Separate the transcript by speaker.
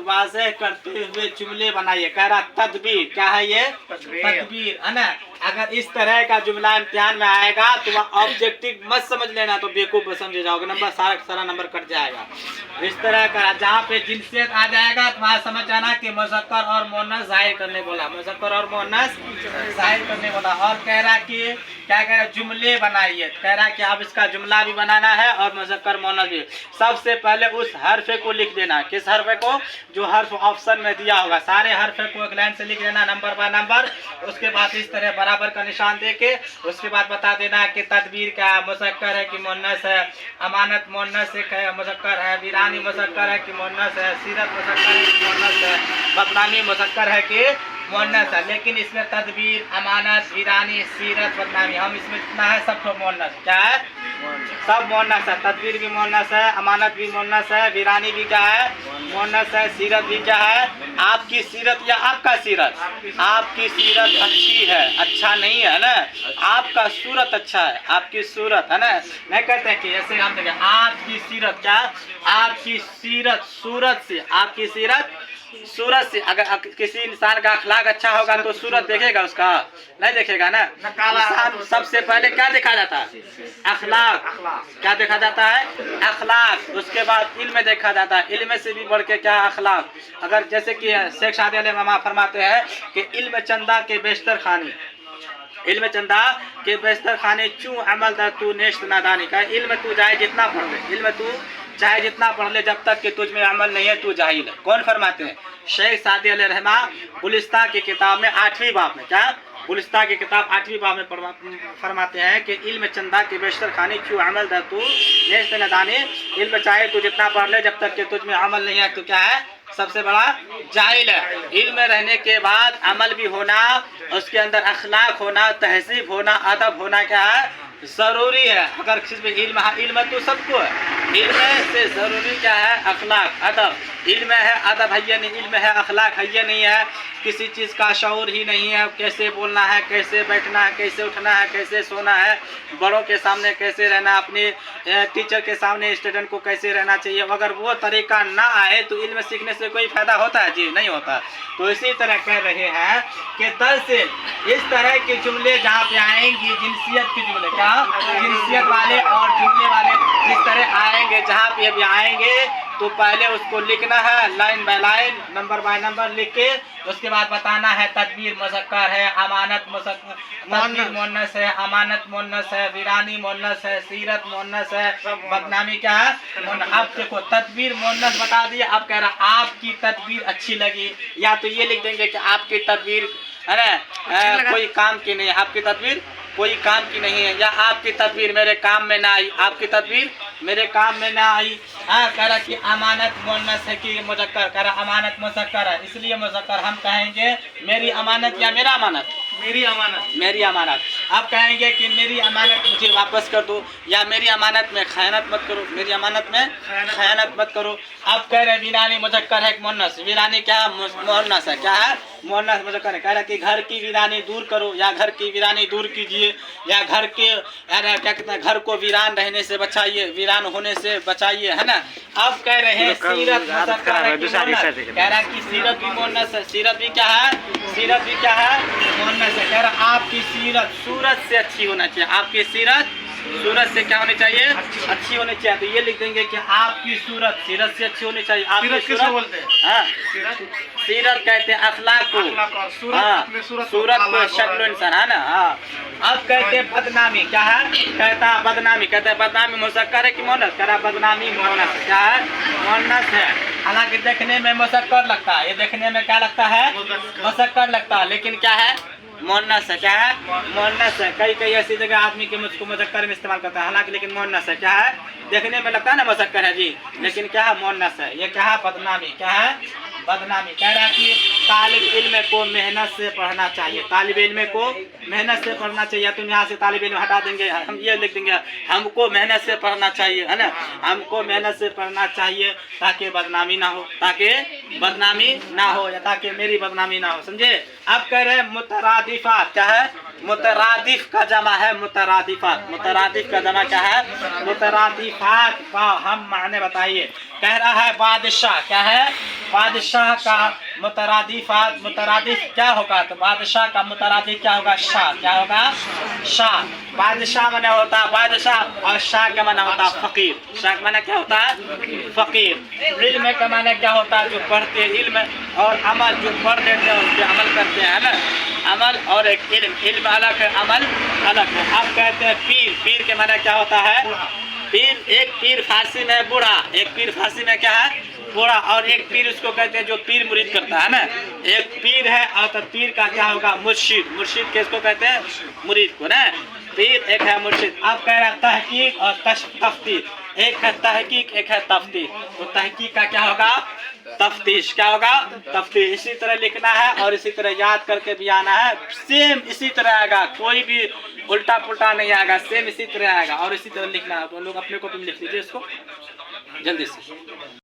Speaker 1: वाज़ेह करते हुए जुमले बनाइए। कह रहा तदबीर, क्या है ये? तदबीर, है ना। अगर इस तरह का जुमला इम्तिहान में आएगा तो वह ऑब्जेक्टिव मत समझ लेना, तो बेवकूफ़ समझे जाओगे, नंबर सारा नंबर कट जाएगा। इस तरह का जहाँ पे जिनसियत आ जाएगा तो वहाँ समझ जाना कि मुज़क्कर और मुअन्नस ज़ाहिर करने बोला, मुज़क्कर और मुअन्नस ज़ाहिर करने बोला। और कह रहा कि क्या कह रहा, जुमले बनाइए। कह रहा कि आप इसका जुमला भी बनाना है और मुज़क्कर मुअन्नस भी। सबसे पहले उस हर्फ को लिख देना। किस हर्फ को? जो हर्फ ऑप्शन में दिया होगा, सारे हर्फ को एक लाइन से लिख देना, नंबर बाय नंबर। उसके बाद इस तरह बराबर का निशान दे के उसके बाद बता देना कि तदबीर क्या है, मुज़क्कर है कि मुअन्नस है, अमानत मुअन्नस है मुज़क्कर है, वीरानी मुज़क्कर है कि मुअन्नस है, सीरत मुज़क्कर है कि मुअन्नस है, बदनामी मुज़क्कर है कि मुअन्नस है। लेकिन इसमें तदबीर, अमानत, वीरानी, सीरत, बदनामी, हम इसमें जितना है सब तो मुअन्नस। क्या है? सब मुअन्नस है। तदबीर भी मुअन्नस है, अमानत भी मुअन्नस है, वीरानी भी क्या है? मुअन्नस है, सीरत भी क्या है? आपकी सीरत या आपका सीरत? आपकी सीरत अच्छी है, अच्छा नहीं है ना, आपका सूरत अच्छा है, आपकी सूरत, है ना। नहीं कहते हैं कि जैसे हम देखें आपकी सीरत, क्या? आपकी सीरत सूरत से, आपकी सीरत सूरत से। अगर किसी इंसान का अखलाक अच्छा होगा तो सूरत देखेगा उसका? नहीं देखेगा ना। इंसान सबसे पहले क्या देखा जाता है? अखलाक। क्या देखा जाता है? अखलाक। उसके बाद इल्म देखा जाता है, इल्म से भी बढ़ के क्या? अखलाक। अगर जैसे कि शेख शादी अली मामा फरमाते हैं कि इल्म चंदा के बेशतर खानी, इल्म चंदा के बेशतर खाने चूँ अमल दर तू नेश्त नादानी। का इल्म तू चाहे जितना पढ़ ले, इल्म तू चाहे जितना पढ़ ले, जब तक कि तुझ में अमल नहीं है तू जाहिल है। कौन फरमाते हैं? शेख सादी अली रहमा गुलिस्तान की किताब में 8वीं बाब में, क्या? गुलिस्तान की किताब 8वीं बाब में फरमाते हैं कि इल्म चंदा के बेशतर खानी क्यों अमल दर तू नेश्त नादानी। इल्म चाहे तू जितना पढ़ ले, जब तक कि तुझ में अमल नहीं है तो क्या है? सबसे बड़ा जाहिल है। इल्म रहने के बाद अमल भी होना, उसके अंदर अखलाक होना, तहजीब होना, अदब होना क्या है? ज़रूरी है। अगर किसी में इल्म है, इल्म तो सबको है, इल्म से ज़रूरी क्या है? अखलाक, अदब। इल्म है, अदब है ये नहीं, इल्म है, अखलाक है ये नहीं है, किसी चीज़ का शऊर ही नहीं है, कैसे बोलना है, कैसे बैठना है, कैसे उठना है, कैसे सोना है, बड़ों के सामने कैसे रहना, अपने टीचर के सामने स्टूडेंट को कैसे रहना चाहिए। अगर वो तरीका ना आए तो इल्म सीखने से कोई फ़ायदा होता है? जी नहीं होता। तो इसी तरह कह रहे हैं कि दरअसल इस तरह के जुमले जहाँ पे आएंगी, जिनसियत के जुमले, क्या? जिनसियत वाले और जुमले वाले जिस तरह आएंगे, जहाँ पे अभी आएंगे तो पहले उसको लिखना है, line by line, number by number लिख के उसके बाद बताना है तदबीर मुज़क्कर है, अमानत तदबीर मुअन्नस है, अमानत मुअन्नस है, वीरानी मुअन्नस है, सीरत मुअन्नस है, बदनामी क्या है? अब देखो तदबीर मुअन्नस बता दिया। अब कह रहा आपकी तदबीर अच्छी लगी, या तो ये लिख देंगे कि आपकी तदबीर है ना कोई काम की नहीं है, आपकी तदबीर कोई काम की नहीं है, या आपकी तदबीर मेरे काम में ना आई, आपकी तदबीर मेरे काम में ना आई। हाँ, कह रहा कि अमानत मुअन्नस है कि मुज़क्कर? कह रहा अमानत मुज़क्कर है, इसलिए मुज़क्कर। हम कहेंगे मेरी अमानत या मेरा अमानत? मेरी अमानत, मेरी अमानत। अब कहेंगे कि मेरी अमानत मुझे वापस कर दो, या मेरी अमानत में खयानत मत करो, मेरी अमानत में खयानत मत करो। अब कह रहे वीरानी मुज़क्कर है कि मुअन्नस? वीरानी क्या है? मुअन्नस है। क्या है? मुअन्नस मुज़क्कर है। कह रहा कि घर की वीरानी दूर करो, या घर की वीरानी दूर कीजिए, या घर के क्या कहते हैं, घर को वीरान रहने से बचाइए, वीरान होने से बचाइए, है ना। अब कह रहे हैं सीरत मुज़क्कर है कि मुअन्नस? कह रहा कि सीरत भी मुअन्नस है, सीरत भी क्या है? सीरत भी क्या है? मुअन्नस है। कह रहा आपकी सीरत सूरत से अच्छी होना चाहिए, आपकी सीरत सूरत से क्या होनी चाहिए? अच्छी होनी चाहिए। तो ये लिख देंगे कि आपकी सूरत सीरत से अच्छी होनी चाहिए। आपकी सूरत बोलते हैं? हाँ, सीरत कहते हैं अखलाक को, हाँ, सूरत को, शक्ल इंसान, है ना। हाँ, अब कहते हैं बदनामी क्या है? कहता है बदनामी, कहते हैं बदनामी मुज़क्कर है कि मुअन्नस? कह रहा बदनामी मुअन्नस। क्या है? मुअन्नस है। हालांकि देखने में मुज़क्कर लगता है, ये देखने में क्या लगता है? मुज़क्कर लगता है, लेकिन क्या है? मुअन्नस है। क्या है? मुअन्नस है। कई ऐसी जगह आदमी के मुझको मुज़क्कर में इस्तेमाल करता है, हालांकि लेकिन मुअन्नस है। क्या है? देखने में लगता है ना मुज़क्कर है जी, लेकिन क्या है? मुअन्नस है। ये क्या है? बदनामी। क्या है? बदनामी। कह रहा कि तालिब इल्म को मेहनत से पढ़ना चाहिए, तालिब इल्म को मेहनत से पढ़ना चाहिए। तुम यहाँ से तालिब इल्म हटा देंगे, हम ये लिख देंगे हमको मेहनत से पढ़ना चाहिए, है ना, हमको मेहनत से पढ़ना चाहिए ताकि बदनामी ना हो, ताकि बदनामी ना हो, या ताकि मेरी बदनामी ना हो, समझे। अब कह रहे हैं मुतरादिफात। क्या है? मुतरादिफ का जमा है मुतरादिफात। मुतरादिफ का जमा क्या है? मुतरादिफात का हम माने बताइए। कह रहा है बादशाह, क्या है? बादशाह का मुतरादिफ क्या होगा? तो बादशाह का मुतरादिफ क्या होगा? शाह। क्या होगा? शाह। बादशाह माने होता है बादशाह, और शाह का माना होता है फकीर। शाह का माना क्या होता है? फकीर। इल्म का माना क्या होता है? जो पढ़ते हैं। इल्म और अमल, जो पढ़ लेते हैं उस पर अमल करते हैं ना। अमल और एक इल्म, इल्म अलग है, अमल अलग है। आप कहते हैं पीर, पीर के माना क्या होता है? पीर, एक पीर फारसी में बूढ़ा, एक पीर फारसी में क्या है? बूढ़ा। और एक पीर उसको कहते हैं जो पीर मुरीद करता है ना। एक पीर है और तो पीर का क्या होगा? मुर्शिद। मुर्शिद किसको कहते हैं? मुरीद को ना। पीर एक है मुर्शिद। आप कह रहे हैं तहकीक और तफ्तीश। एक है तहकीक, एक है तफ्तीश। तो तहकीक का क्या होगा? तफ्तीश। क्या होगा? तफ्तीश। इसी तरह लिखना है और इसी तरह याद करके भी आना है। सेम इसी तरह आएगा, कोई भी उल्टा पुल्टा नहीं आएगा, सेम इसी तरह आएगा और इसी तरह लिखना है। तो लोग अपने कॉपी में लिख लीजिए इसको जल्दी से।